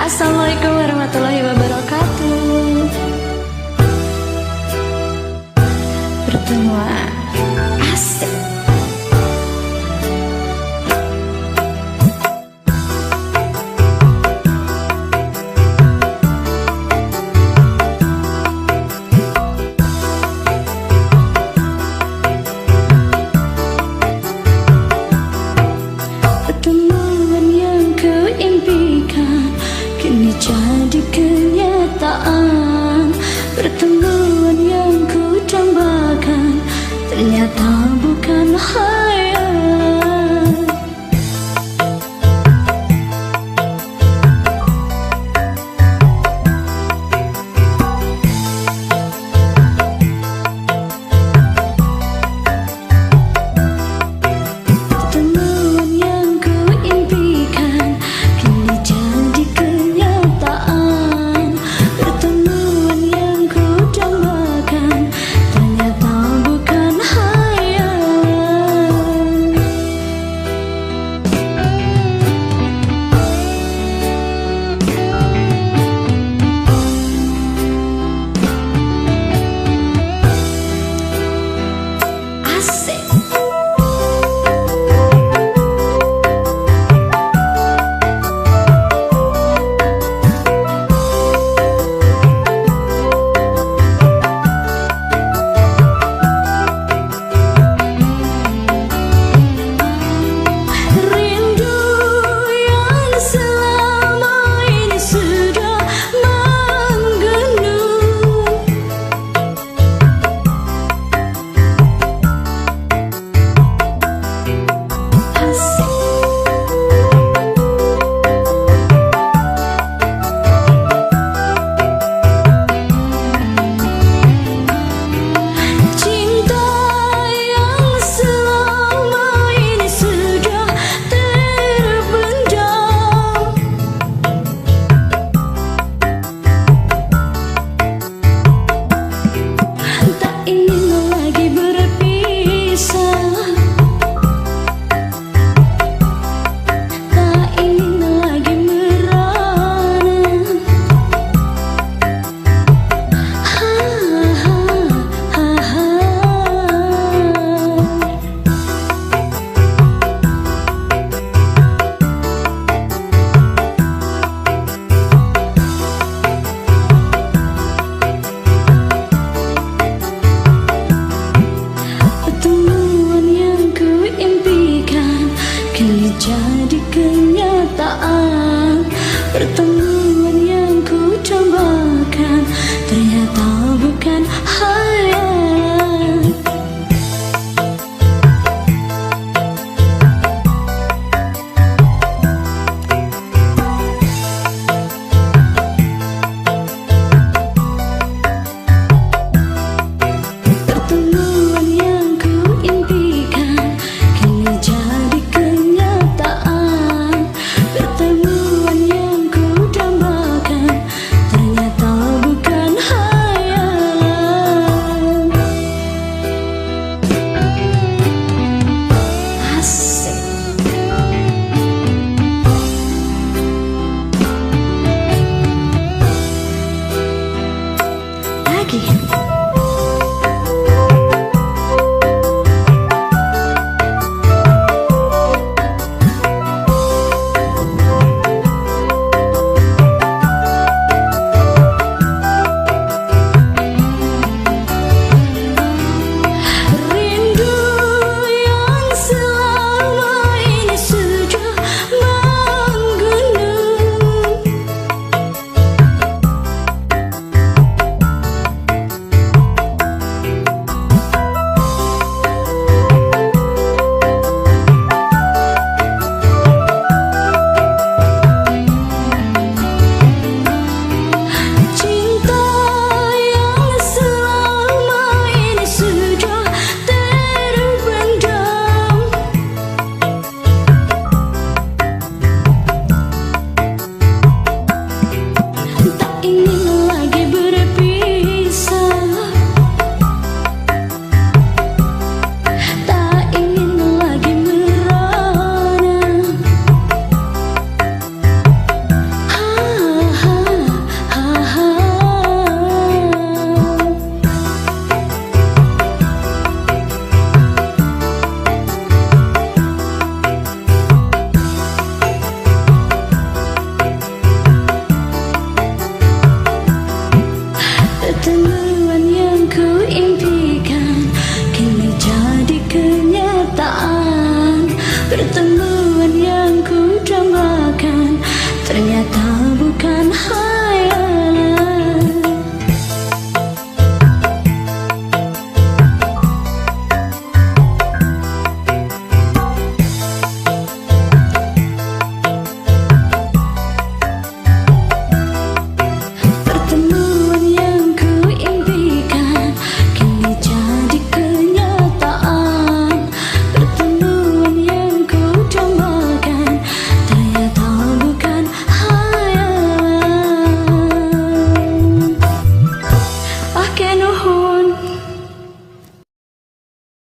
Assalamualaikum warahmatullahi wabarakatuh. Pertemuan asik. Pertemuan yang kuimpikan kini jadi kenyataan. Pertemuan yang ku dambakan ternyata bukan khayal. Pertemuan yang kuimpikan kini jadi kenyataan. Pertemuan yang ku dambakan ternyata bukan khayal. Asik. Rindu yang selama ini sudah menggenung. Asik. Cinta yang selama ini sudah terpendam. Tak ingin lagi berpisah. Tak ingin lagi merana. Ha, ha, ha, ha. Pertemuan yang kuimpikan kini jadi kenyataan. Pertemuan yang ku dambakan ternyata bukan khayal. Pertemuan yang kuimpikan kini jadi kenyataan. Pertemuan yang ku ternyata bukan hayalan. Pertemuan yang ku impikan kini jadi kenyataan. Pertemuan yang ku dambakan ternyata bukan hayalan. Pakai nuhun